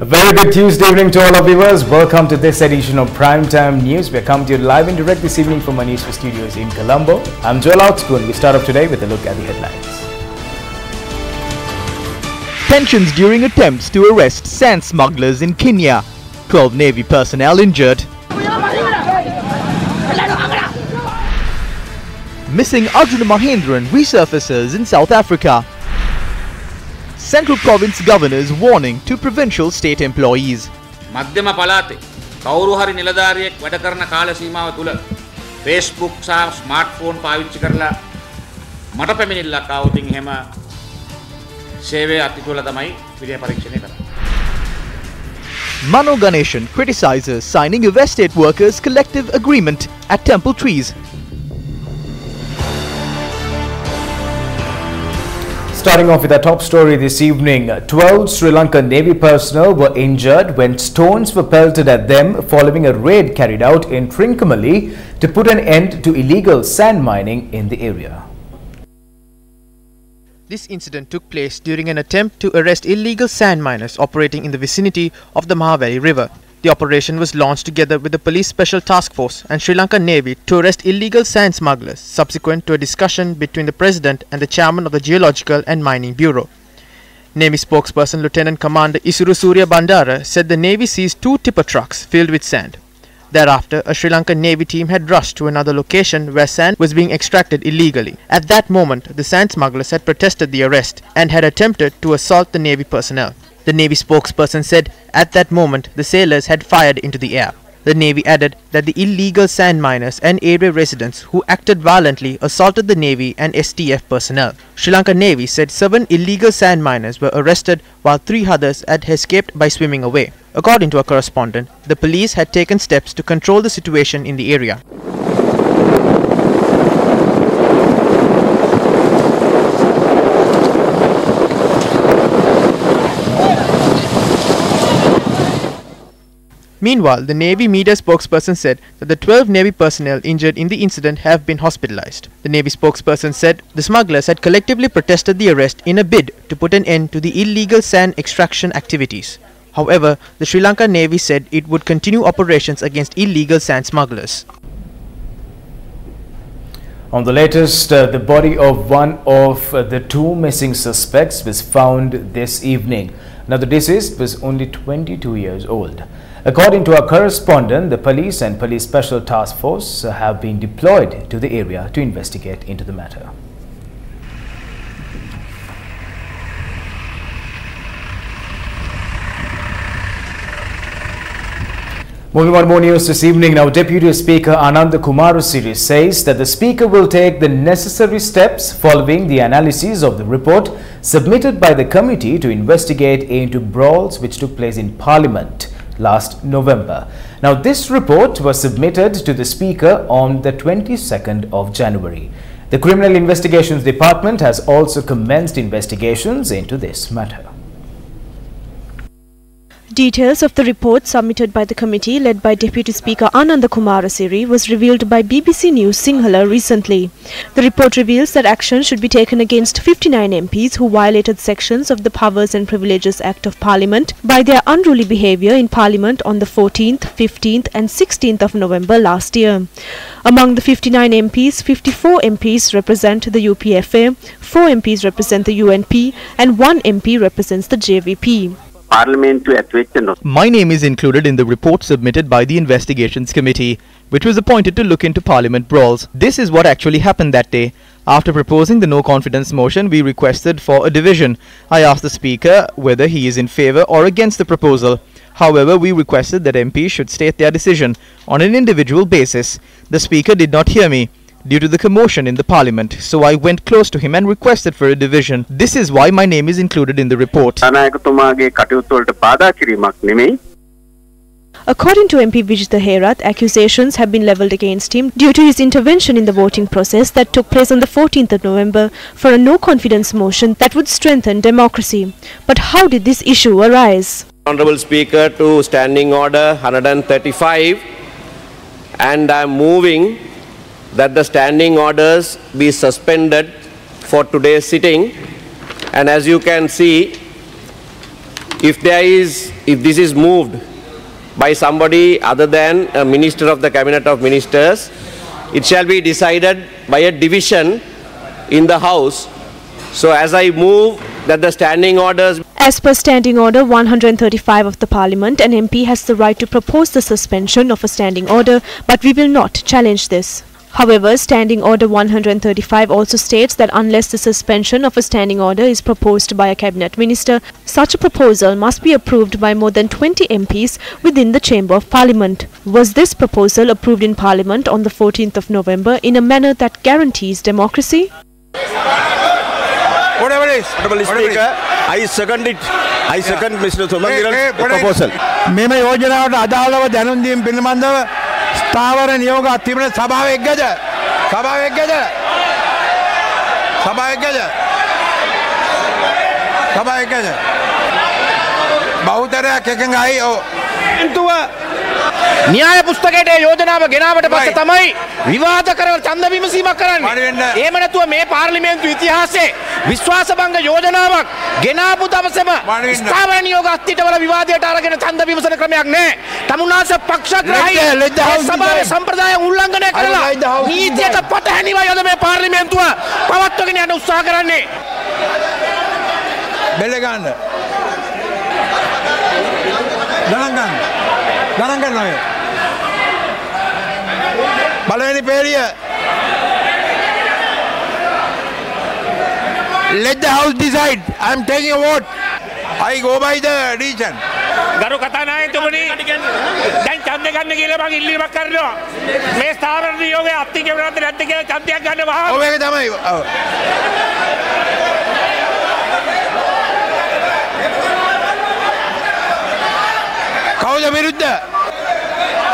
A very good Tuesday evening to all our viewers. Welcome to this edition of Primetime News. We're coming to you live and direct this evening from our Newsfirst studios in Colombo. I'm Joel Outspoon and we start off today with a look at the headlines. Tensions during attempts to arrest sand smugglers in Kenya. 12 Navy personnel injured. Missing Arjuna Mahendran resurfaces in South Africa. Central Province governors warning to provincial state employees. මධ්‍යම පළාතේ කවුරු හරි නිලධාරියෙක් වැඩ කරන කාල සීමාව තුල Facebook සහ ස්මාර්ට්ෆෝන් පාවිච්චි කරලා මට පැමිණිල්ලක් ආවොත් එහෙම සේවය අතිතුල තමයි විද්‍යා පරීක්ෂණය කරන්නේ. Mano criticizes signing of estate workers collective agreement at Temple Trees. Starting off with our top story this evening, 12 Sri Lankan Navy personnel were injured when stones were pelted at them following a raid carried out in Trincomalee to put an end to illegal sand mining in the area. This incident took place during an attempt to arrest illegal sand miners operating in the vicinity of the Mahaveli River. The operation was launched together with the Police Special Task Force and Sri Lankan Navy to arrest illegal sand smugglers, subsequent to a discussion between the President and the Chairman of the Geological and Mining Bureau. Navy spokesperson Lieutenant Commander Isuru Surya Bandara said the Navy seized 2 tipper trucks filled with sand. Thereafter, a Sri Lankan Navy team had rushed to another location where sand was being extracted illegally. At that moment, the sand smugglers had protested the arrest and had attempted to assault the Navy personnel. The Navy spokesperson said at that moment the sailors had fired into the air. The Navy added that the illegal sand miners and area residents who acted violently assaulted the Navy and STF personnel. Sri Lankan Navy said 7 illegal sand miners were arrested while 3 others had escaped by swimming away. According to a correspondent, the police had taken steps to control the situation in the area. Meanwhile, the Navy media spokesperson said that the 12 Navy personnel injured in the incident have been hospitalized. The Navy spokesperson said the smugglers had collectively protested the arrest in a bid to put an end to the illegal sand extraction activities. However, the Sri Lankan Navy said it would continue operations against illegal sand smugglers. On the latest, the body of one of the 2 missing suspects was found this evening. Now, the deceased was only 22 years old. According to our correspondent, the police and police special task force have been deployed to the area to investigate into the matter. Moving on, more news this evening. Now, Deputy Speaker Ananda Kumarasiri says that the Speaker will take the necessary steps following the analysis of the report submitted by the committee to investigate into brawls which took place in Parliament last November. Now, this report was submitted to the Speaker on the 22nd of January. The Criminal Investigations Department has also commenced investigations into this matter. Details of the report submitted by the committee led by Deputy Speaker Ananda Kumarasiri was revealed by BBC News Sinhala recently. The report reveals that action should be taken against 59 MPs who violated sections of the Powers and Privileges Act of Parliament by their unruly behaviour in Parliament on the 14th, 15th and 16th of November last year. Among the 59 MPs, 54 MPs represent the UPFA, 4 MPs represent the UNP and 1 MP represents the JVP. My name is included in the report submitted by the Investigations Committee, which was appointed to look into Parliament brawls. This is what actually happened that day. After proposing the no confidence motion, we requested for a division. I asked the Speaker whether he is in favour or against the proposal. However, we requested that MPs should state their decision on an individual basis. The Speaker did not hear me due to the commotion in the Parliament, so I went close to him and requested for a division. This is why my name is included in the report. According to MP Vijitha Herath, accusations have been levelled against him due to his intervention in the voting process that took place on the 14th of November for a no-confidence motion that would strengthen democracy. But how did this issue arise? Honourable Speaker, to Standing Order 135, and I am moving that the standing orders be suspended for today's sitting. And as you can see, if this is moved by somebody other than a minister of the Cabinet of Ministers, it shall be decided by a division in the House. So as I move that the standing orders... As per Standing Order 135 of the Parliament, an MP has the right to propose the suspension of a standing order, but we will not challenge this. However, Standing Order 135 also states that unless the suspension of a standing order is proposed by a Cabinet Minister, such a proposal must be approved by more than 20 MPs within the Chamber of Parliament. Was this proposal approved in Parliament on the 14th of November in a manner that guarantees democracy? Whatever it is. Honorable Speaker, I second it. I second Mr. Sumandiran's proposal. මෙම යෝජනාවට අදාළව දැනුම් දීම පිළිබඳව ස්ථාවර නියෝග අතිබෙන සභාව එක්කද? සභාව එක්කද? සභාව එක්කද? සභාව එක්කද? බහුතරයක් එකඟයි. ඔව්. න්‍යාය පුස්තකයේ යෝජනාව ගෙනාවට පස්සේ තමයි විවාද කරන ඡන්ද විමසීමක් කරන්නේ. එහෙම නැතුව මේ පාර්ලිමේන්තු ඉතිහාසයේ විශ්වාසභංග යෝජනාවක් ගෙනාපු දවසේම ස්ථාවර නියෝග අත්හිටවල විවාදයට අරගෙන ඡන්ද විමසන ක්‍රමයක් නැහැ. තමුන්නාස පක්ෂග්‍රාහී සභාවේ සම්ප්‍රදාය උල්ලංඝනය කරලා නීතියට පටහැනිවයි අද මේ පාර්ලිමේන්තුව පවත්වගෙන යන්න උත්සාහ කරන්නේ. බෙල්ල ගන්න. ගණන් ගන්න. ගණන් ගන්නවා. බලවෙනි පේරිය. Let the House decide. I am taking a vote. I go by the decision. ගරු කතානායකතුමනි දැන් ඡන්ද ගන්න කියලා මම ඉල්ලීමක් කරනවා. මේ ස්ථාවර නියෝගය අත්හිටු වෙනවද නැද්ද කියලා ඡන්දයක් ගන්න වහා. ඔව් ඒක තමයි. කවුද විරුද්ධ?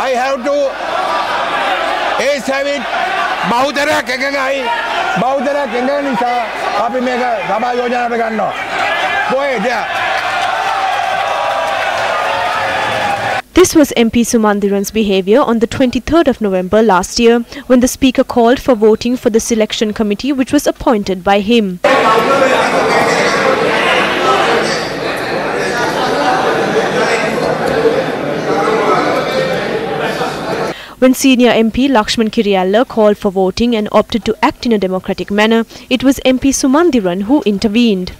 I have to have it. බහුතරයක් එකඟයි. බහුතරයක් එකඟ නිසා අපි මේක සභා යෝජනාවට ගන්නවා. Go ahead. This was MP Sumandiran's behaviour on the 23rd of November last year when the Speaker called for voting for the selection committee which was appointed by him. When senior MP Lakshman Kiriyalla called for voting and opted to act in a democratic manner, it was MP Sumandiran who intervened.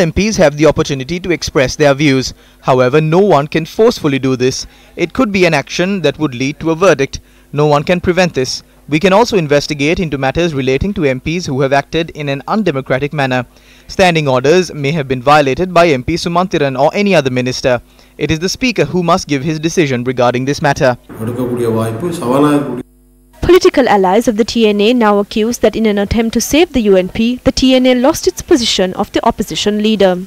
MPs have the opportunity to express their views. However, no one can forcefully do this. It could be an action that would lead to a verdict. No one can prevent this. We can also investigate into matters relating to MPs who have acted in an undemocratic manner. Standing orders may have been violated by MP Sumandiran or any other minister. It is the Speaker who must give his decision regarding this matter. Political allies of the TNA now accuse that in an attempt to save the UNP, the TNA lost its position of the opposition leader.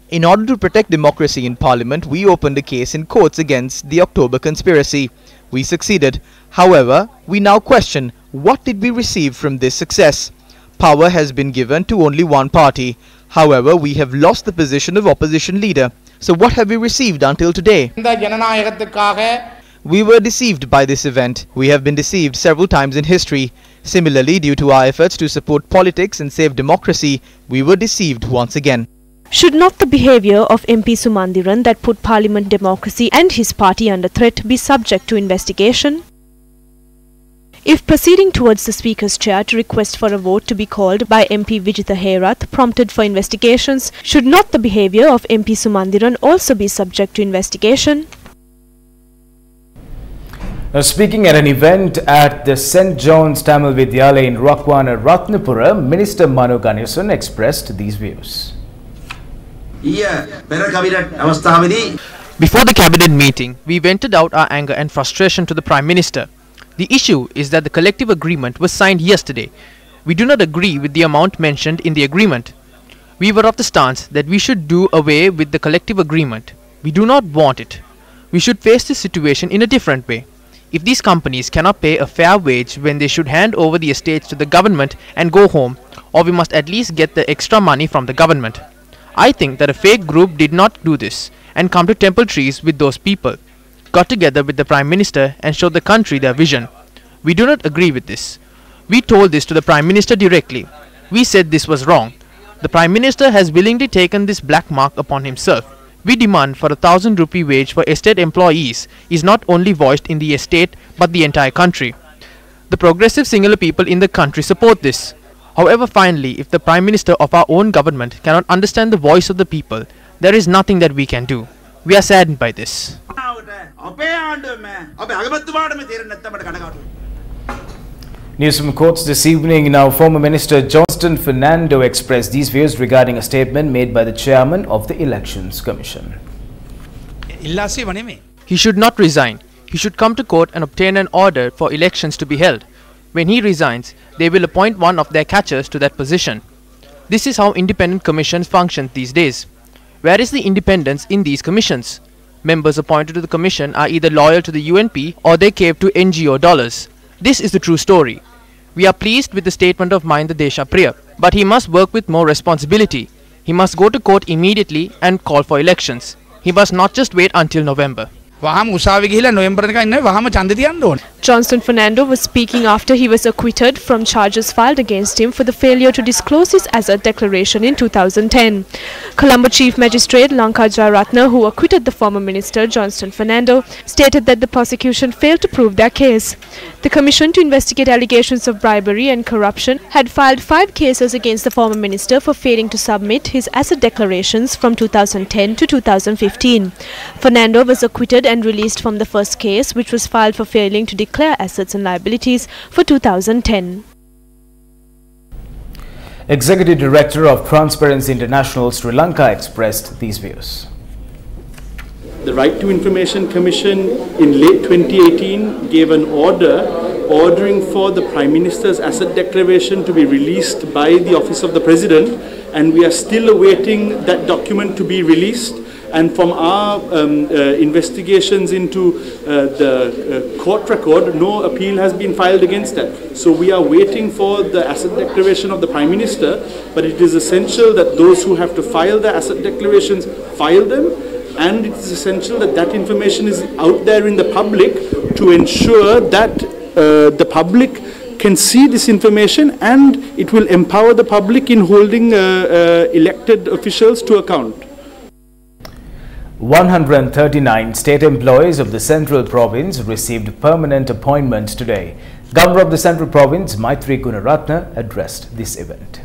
In order to protect democracy in Parliament, we opened a case in courts against the October conspiracy. We succeeded. However, we now question, what did we receive from this success? Power has been given to only one party. However, we have lost the position of opposition leader. So what have we received until today? We were deceived by this event. We have been deceived several times in history. Similarly, due to our efforts to support politics and save democracy, we were deceived once again. Should not the behaviour of MP Sumandiran that put Parliament democracy and his party under threat be subject to investigation? If proceeding towards the Speaker's chair to request for a vote to be called by MP Vijitha Herath prompted for investigations, should not the behaviour of MP Sumandiran also be subject to investigation? Now, speaking at an event at the St. John's Tamil Vidyalaya in Rakwana, Ratnapura, Minister Mano expressed these views. Before the cabinet meeting, we vented out our anger and frustration to the Prime Minister. The issue is that the collective agreement was signed yesterday. We do not agree with the amount mentioned in the agreement. We were of the stance that we should do away with the collective agreement. We do not want it. We should face this situation in a different way. If these companies cannot pay a fair wage when they should hand over the estates to the government and go home, or we must at least get the extra money from the government. I think that a fake group did not do this and come to Temple Trees with those people, got together with the Prime Minister and showed the country their vision. We do not agree with this. We told this to the Prime Minister directly. We said this was wrong. The Prime Minister has willingly taken this black mark upon himself. We demand for a 1,000 rupee wage for estate employees is not only voiced in the estate but the entire country. The progressive Sinhala people in the country support this. However, finally, if the Prime Minister of our own government cannot understand the voice of the people, there is nothing that we can do. We are saddened by this. News from courts this evening. Now, former Minister Johnston Fernando expressed these views regarding a statement made by the chairman of the Elections Commission. He should not resign. He should come to court and obtain an order for elections to be held. When he resigns, they will appoint one of their catchers to that position. This is how independent commissions function these days. Where is the independence in these commissions? Members appointed to the commission are either loyal to the UNP or they cave to NGO dollars. This is the true story. We are pleased with the statement of Mahinda Deshapriya, but he must work with more responsibility. He must go to court immediately and call for elections. He must not just wait until November. Johnston Fernando was speaking after he was acquitted from charges filed against him for the failure to disclose his asset declaration in 2010. Colombo Chief Magistrate Lanka, who acquitted the former minister Johnston Fernando, stated that the prosecution failed to prove their case. The Commission to investigate allegations of bribery and corruption had filed 5 cases against the former minister for failing to submit his asset declarations from 2010 to 2015. Fernando was acquitted and released from the first case, which was filed for failing to declare assets and liabilities for 2010. Executive Director of Transparency International Sri Lanka expressed these views. The Right to Information Commission in late 2018 gave an order ordering for the Prime Minister's asset declaration to be released by the Office of the President, and we are still awaiting that document to be released. And from our investigations into the court record, no appeal has been filed against that. So we are waiting for the asset declaration of the Prime Minister, but it is essential that those who have to file the asset declarations file them, and it is essential that that information is out there in the public to ensure that the public can see this information, and it will empower the public in holding elected officials to account. 139 state employees of the Central Province received permanent appointments today. Governor of the Central Province, Maitri Gunaratne, addressed this event.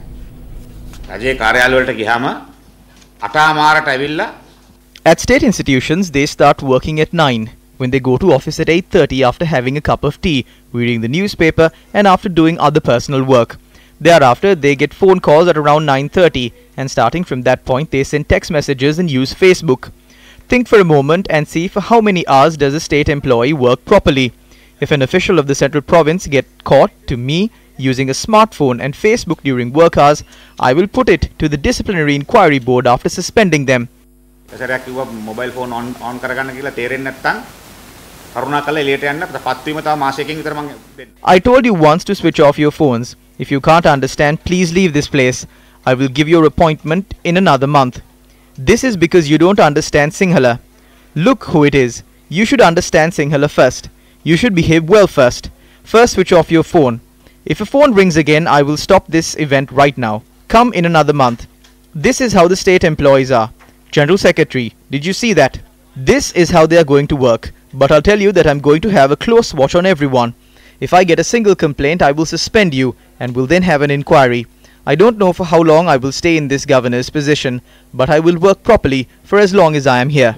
At state institutions, they start working at 9, when they go to office at 8:30 after having a cup of tea, reading the newspaper and after doing other personal work. Thereafter, they get phone calls at around 9:30, and starting from that point, they send text messages and use Facebook. Think for a moment and see for how many hours does a state employee work properly. If an official of the Central Province get caught to me using a smartphone and Facebook during work hours, I will put it to the disciplinary inquiry board after suspending them. mobile phone on කරගන්න කියලා තේරෙන්නේ නැත්නම් කරුණාකරලා එළියට යන්න පත්වීම තව මාසයකින් විතර මම දෙන්න. I told you once to switch off your phones. If you can't understand, please leave this place. I will give your appointment in another month. This is because you don't understand Sinhala. Look who it is. You should understand Sinhala first. You should behave well first. First switch off your phone. If a phone rings again, I will stop this event right now. Come in another month. This is how the state employees are. General Secretary, did you see that? This is how they are going to work. But I'll tell you that I'm going to have a close watch on everyone. If I get a single complaint, I will suspend you and will then have an inquiry. I don't know for how long I will stay in this governor's position, but I will work properly for as long as I am here.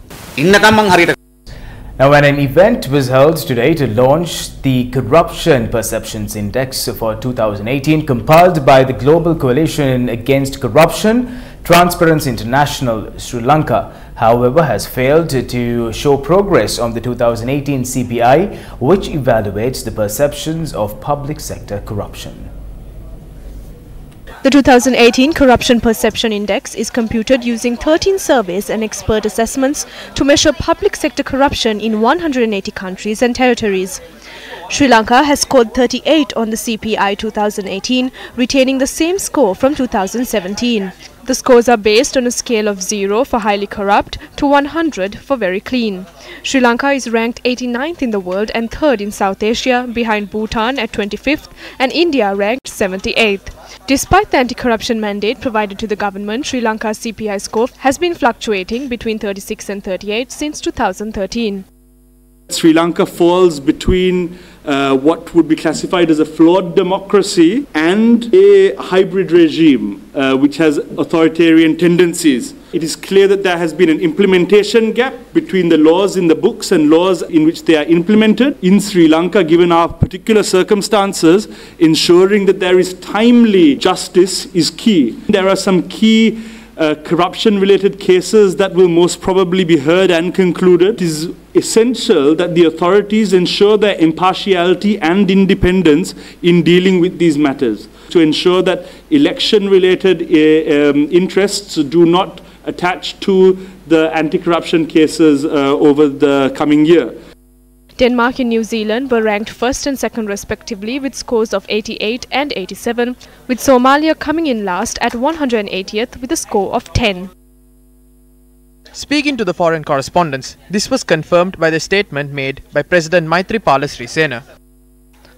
Now, when an event was held today to launch the Corruption Perceptions Index for 2018 compiled by the Global Coalition Against Corruption, Transparency International Sri Lanka, however, has failed to show progress on the 2018 CPI, which evaluates the perceptions of public sector corruption. The 2018 Corruption Perception Index is computed using 13 surveys and expert assessments to measure public sector corruption in 180 countries and territories. Sri Lanka has scored 38 on the CPI 2018, retaining the same score from 2017. The scores are based on a scale of 0 for highly corrupt to 100 for very clean. Sri Lanka is ranked 89th in the world and 3rd in South Asia, behind Bhutan at 25th and India ranked 78th. Despite the anti-corruption mandate provided to the government, Sri Lanka's CPI score has been fluctuating between 36 and 38 since 2013. Sri Lanka falls between what would be classified as a flawed democracy and a hybrid regime which has authoritarian tendencies. It is clear that there has been an implementation gap between the laws in the books and laws in which they are implemented. In Sri Lanka, given our particular circumstances, ensuring that there is timely justice is key. There are some key corruption-related cases that will most probably be heard and concluded. It is essential that the authorities ensure their impartiality and independence in dealing with these matters, to ensure that election-related interests do not attach to the anti-corruption cases over the coming year. Denmark and New Zealand were ranked 1st and 2nd respectively with scores of 88 and 87, with Somalia coming in last at 180th with a score of 10. Speaking to the foreign correspondents, this was confirmed by the statement made by President Maithripala Sirisena.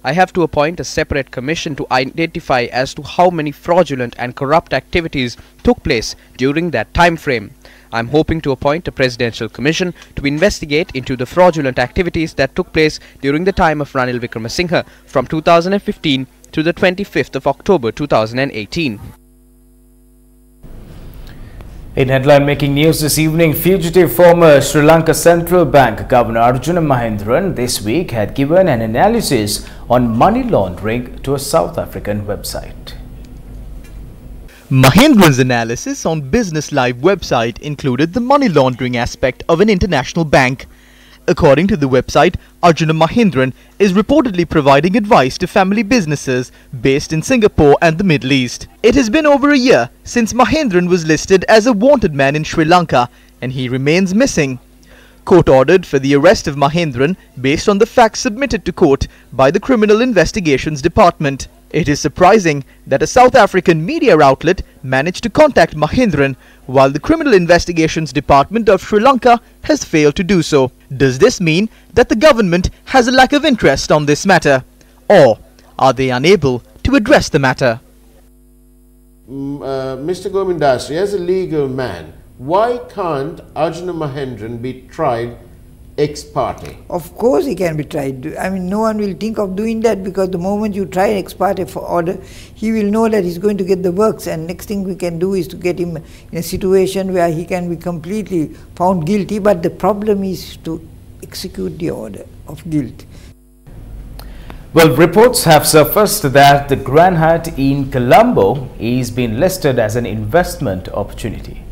I have to appoint a separate commission to identify as to how many fraudulent and corrupt activities took place during that time frame. I am hoping to appoint a presidential commission to investigate into the fraudulent activities that took place during the time of Ranil Wickremesinghe from 2015 to the 25th of October 2018. In headline-making news this evening, fugitive former Sri Lanka Central Bank Governor Arjuna Mahendran this week had given an analysis on money laundering to a South African website. Mahendran's analysis on Business Live website included the money laundering aspect of an international bank. According to the website, Arjuna Mahendran is reportedly providing advice to family businesses based in Singapore and the Middle East. It has been over a year since Mahendran was listed as a wanted man in Sri Lanka, and he remains missing. Court ordered for the arrest of Mahendran based on the facts submitted to court by the Criminal Investigations Department. It is surprising that a South African media outlet managed to contact Mahendran while the Criminal Investigations Department of Sri Lanka has failed to do so. Does this mean that the government has a lack of interest on this matter? Or are they unable to address the matter? Mr. Govindasri, as a legal man, why can't Arjuna Mahendran be tried ex parte? Of course he can be tried. I mean, no one will think of doing that, because the moment you try ex parte for order, he will know that he's going to get the works, and next thing we can do is to get him in a situation where he can be completely found guilty, but the problem is to execute the order of guilt. Well, reports have surfaced that the Grand Hyatt in Colombo is being listed as an investment opportunity.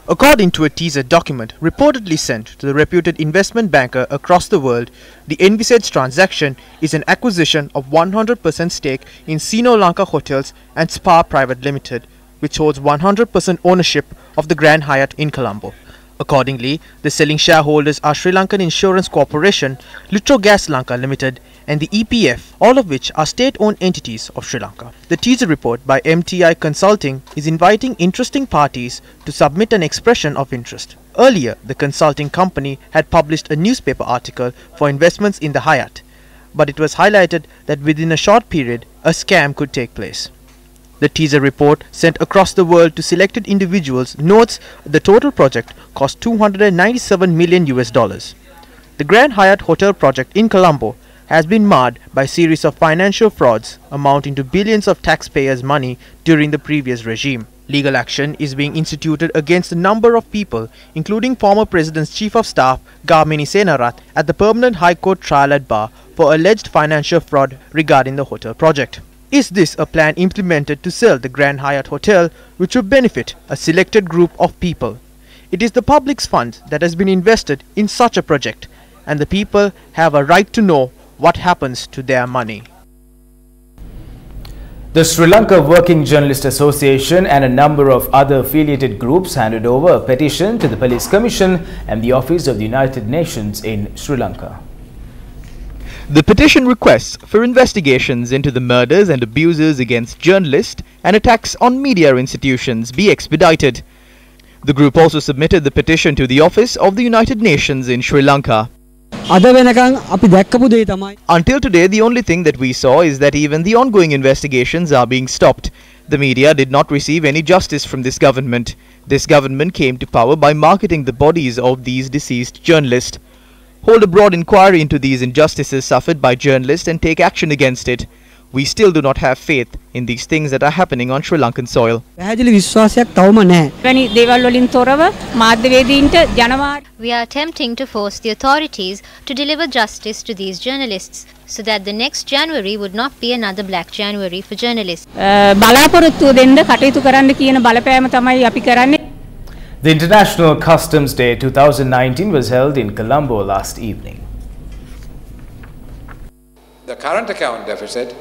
According to a teaser document reportedly sent to the reputed investment banker across the world, the envisaged transaction is an acquisition of 100% stake in Sino Lanka Hotels and Spa Private Limited, which holds 100% ownership of the Grand Hyatt in Colombo. Accordingly, the selling shareholders are Sri Lankan Insurance Corporation, Litrogas Lanka Limited and the EPF, all of which are state-owned entities of Sri Lanka. The teaser report by MTI Consulting is inviting interesting parties to submit an expression of interest. Earlier, the consulting company had published a newspaper article for investments in the Hyatt, but it was highlighted that within a short period, a scam could take place. The teaser report sent across the world to selected individuals notes the total project cost $297 million. The Grand Hyatt Hotel project in Colombo has been marred by a series of financial frauds amounting to billions of taxpayers' money during the previous regime. Legal action is being instituted against a number of people, including former President's Chief of Staff Gamini Senarath at the Permanent High Court trial at bar for alleged financial fraud regarding the hotel project. Is this a plan implemented to sell the Grand Hyatt Hotel, which will benefit a selected group of people? It is the public's funds that has been invested in such a project, and the people have a right to know what happens to their money. The Sri Lanka Working Journalist Association and a number of other affiliated groups handed over a petition to the Police Commission and the Office of the United Nations in Sri Lanka. The petition requests for investigations into the murders and abuses against journalists and attacks on media institutions be expedited. The group also submitted the petition to the Office of the United Nations in Sri Lanka. Until today, the only thing that we saw is that even the ongoing investigations are being stopped. The media did not receive any justice from this government. This government came to power by marketing the bodies of these deceased journalists. Hold a broad inquiry into these injustices suffered by journalists and take action against it. We still do not have faith in these things that are happening on Sri Lankan soil. We are attempting to force the authorities to deliver justice to these journalists so that the next January would not be another Black January for journalists. The International Customs Day 2019 was held in Colombo last evening. The current account deficit,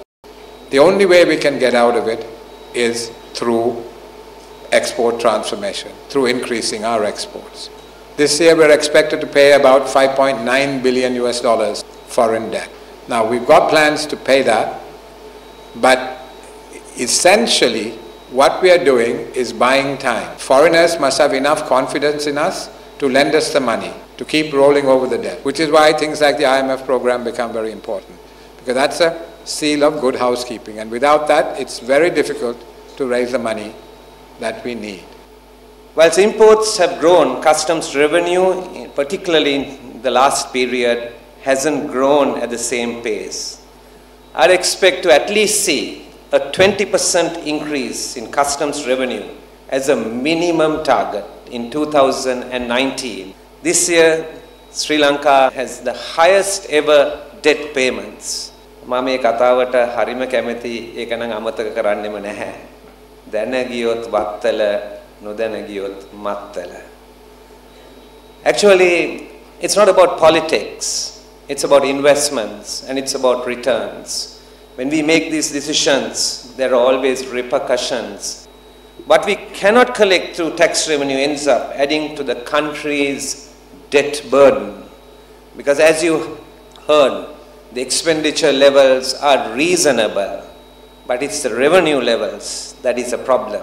the only way we can get out of it is through export transformation, through increasing our exports. This year we're expected to pay about $5.9 billion foreign debt. Now we've got plans to pay that, but essentially what we are doing is buying time. Foreigners must have enough confidence in us to lend us the money, to keep rolling over the debt, which is why things like the IMF program become very important, because that's a seal of good housekeeping, and without that it's very difficult to raise the money that we need. Whilst imports have grown, customs revenue, particularly in the last period, hasn't grown at the same pace. I'd expect to at least see a 20% increase in customs revenue as a minimum target in 2019. This year, Sri Lanka has the highest ever debt payments. මම මේ කතාවට හරිම කැමති ඒක නම් අමතක කරන්නෙම නැහැ. දැන ගියොත් වත්තල නොදැන ගියොත් Mattala. Actually, it's not about politics. It's about investments and it's about returns. When we make these decisions, there are always repercussions. What we cannot collect through tax revenue ends up adding to the country's debt burden. Because as you heard, the expenditure levels are reasonable, but it's the revenue levels that is a problem.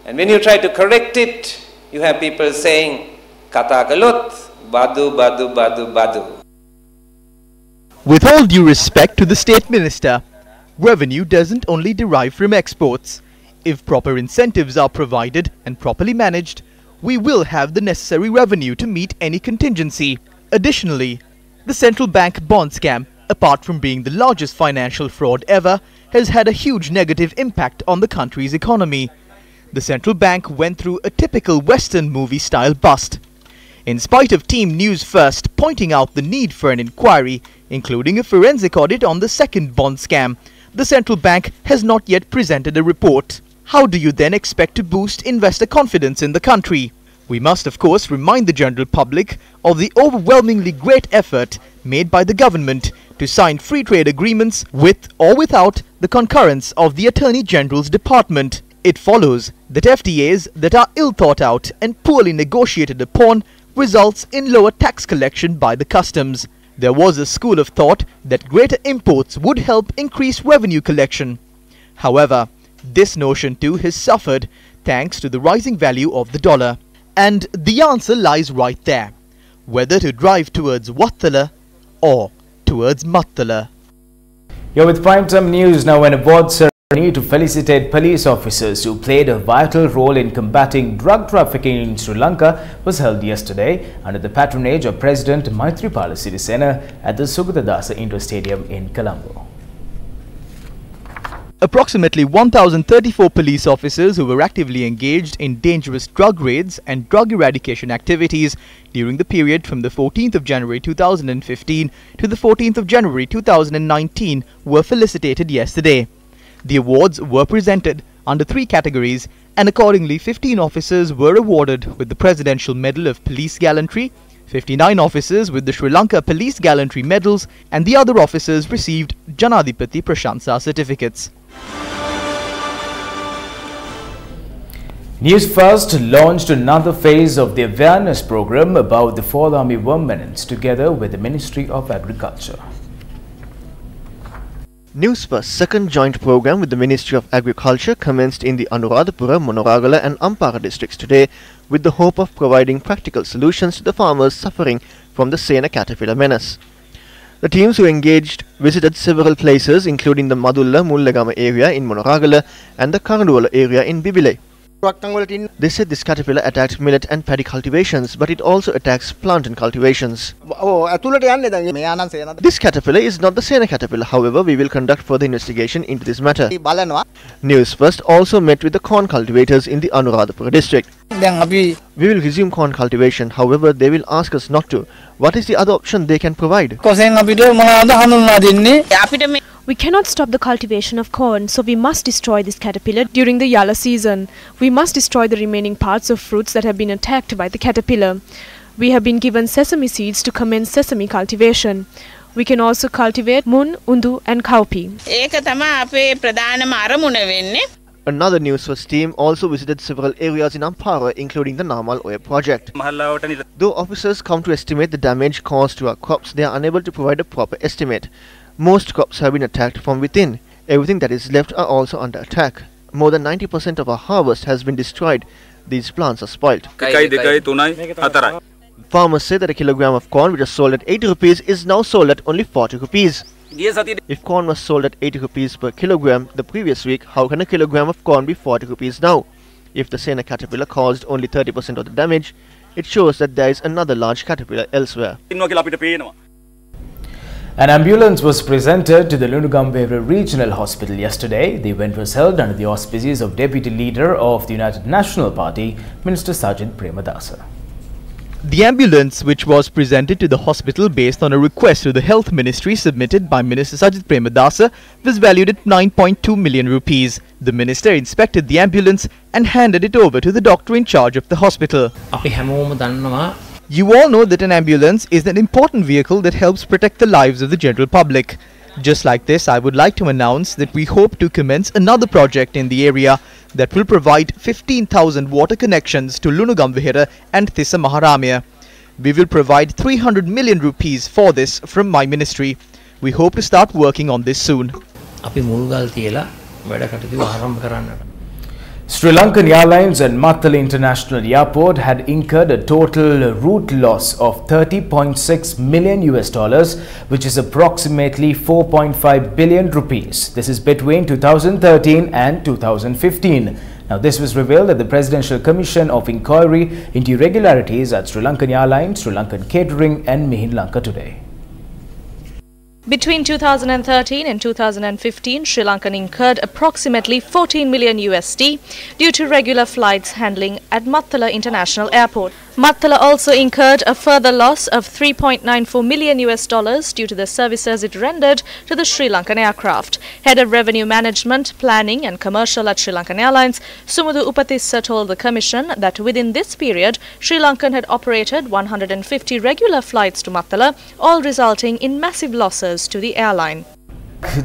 And when you try to correct it, you have people saying, "Kata kalot, badu, badu, badu, badu." With all due respect to the State Minister, revenue doesn't only derive from exports. If proper incentives are provided and properly managed, we will have the necessary revenue to meet any contingency. Additionally, the central bank bond scam, apart from being the largest financial fraud ever, has had a huge negative impact on the country's economy. The central bank went through a typical Western movie-style bust. In spite of Team Newsfirst pointing out the need for an inquiry, including a forensic audit on the second bond scam, the central bank has not yet presented a report. How do you then expect to boost investor confidence in the country? We must of course remind the general public of the overwhelmingly great effort made by the government to sign free trade agreements with or without the concurrence of the Attorney General's Department. It follows that FTAs that are ill thought out and poorly negotiated upon results in lower tax collection by the customs. There was a school of thought that greater imports would help increase revenue collection. However, this notion too has suffered thanks to the rising value of the dollar. And the answer lies right there, whether to drive towards Wattala or towards Mattala. You're with Primetime News now. An award ceremony to felicitate police officers who played a vital role in combating drug trafficking in Sri Lanka was held yesterday under the patronage of President Maithripala Sirisena at the Sugatadasa Indoor Stadium in Colombo. Approximately 1,034 police officers who were actively engaged in dangerous drug raids and drug eradication activities during the period from the 14th of January 2015 to the 14th of January 2019 were felicitated yesterday. The awards were presented under 3 categories, and accordingly 15 officers were awarded with the Presidential Medal of Police Gallantry, 59 officers with the Sri Lanka Police Gallantry medals, and the other officers received Janadipati Prashansa certificates. Newsfirst launched another phase of the awareness program about the Fall Army Worm Menace together with the Ministry of Agriculture. Newsfirst's second joint program with the Ministry of Agriculture commenced in the Anuradhapura, Monoragala and Ampara districts today with the hope of providing practical solutions to the farmers suffering from the Sena caterpillar menace. The teams who engaged visited several places including the Madulla Mullagama area in Monoragala and the Karanduwala area in Bibile. They said this caterpillar attacked millet and paddy cultivations, but it also attacks plantain cultivations. This caterpillar is not the Sena caterpillar, however, we will conduct further investigation into this matter. Newsfirst also met with the corn cultivators in the Anuradhapura district. We will resume corn cultivation, however, they will ask us not to. What is the other option they can provide? We cannot stop the cultivation of corn, so we must destroy this caterpillar during the Yala season. We must destroy the remaining parts of fruits that have been attacked by the caterpillar. We have been given sesame seeds to commence sesame cultivation. We can also cultivate mun, undu and cowpea. Another Newsfirst team also visited several areas in Ampara, including the Namal Oya project. Though officers come to estimate the damage caused to our crops, they are unable to provide a proper estimate. Most crops have been attacked from within. Everything that is left are also under attack. More than 90% of our harvest has been destroyed. These plants are spoilt. Farmers say that a kilogram of corn which was sold at 80 rupees is now sold at only 40 rupees. If corn was sold at 80 rupees per kilogram the previous week, how can a kilogram of corn be 40 rupees now? If the Sena caterpillar caused only 30% of the damage, it shows that there is another large caterpillar elsewhere. An ambulance was presented to the Gombe Regional Hospital yesterday. The event was held under the auspices of Deputy Leader of the United National Party, Minister Sajid Premadasa. The ambulance, which was presented to the hospital based on a request to the Health Ministry submitted by Minister Sajid Premadasa, was valued at 9.2 million rupees. The minister inspected the ambulance and handed it over to the doctor in charge of the hospital. You all know that an ambulance is an important vehicle that helps protect the lives of the general public. Just like this, I would like to announce that we hope to commence another project in the area that will provide 15,000 water connections to Lunugambihira and Thissa Maharamaya. We will provide 300 million rupees for this from my ministry. We hope to start working on this soon. Sri Lankan Airlines and Mattala International Airport had incurred a total route loss of $30.6 million, which is approximately 4.5 billion rupees. This is between 2013 and 2015. Now, this was revealed at the Presidential Commission of Inquiry into Irregularities at Sri Lankan Airlines, Sri Lankan Catering and Mihin Lanka today. Between 2013 and 2015, Sri Lanka incurred approximately $14 million due to regular flights handling at Mattala International Airport. Mattala also incurred a further loss of $3.94 million due to the services it rendered to the Sri Lankan aircraft. Head of Revenue Management, Planning and Commercial at Sri Lankan Airlines, Sumudu Upatissa told the Commission that within this period, Sri Lankan had operated 150 regular flights to Mattala, all resulting in massive losses to the airline.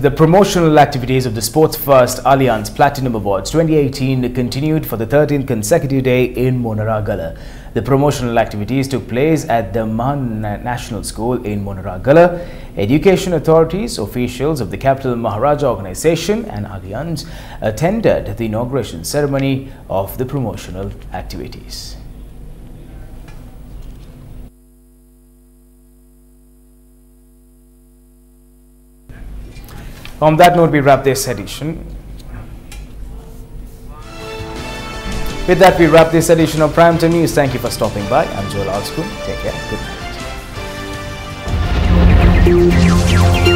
The promotional activities of the Sports First Alliance Platinum Awards 2018 continued for the 13th consecutive day in Monoragala. The promotional activities took place at the Mano National School in Monoragala. Education authorities, officials of the Capital Maharaja Organization and Alliance attended the inauguration ceremony of the promotional activities. On that note, we wrap this edition. With that, we wrap this edition of Primetime News. Thank you for stopping by. I'm Joel Alscoon. Take care. Good night.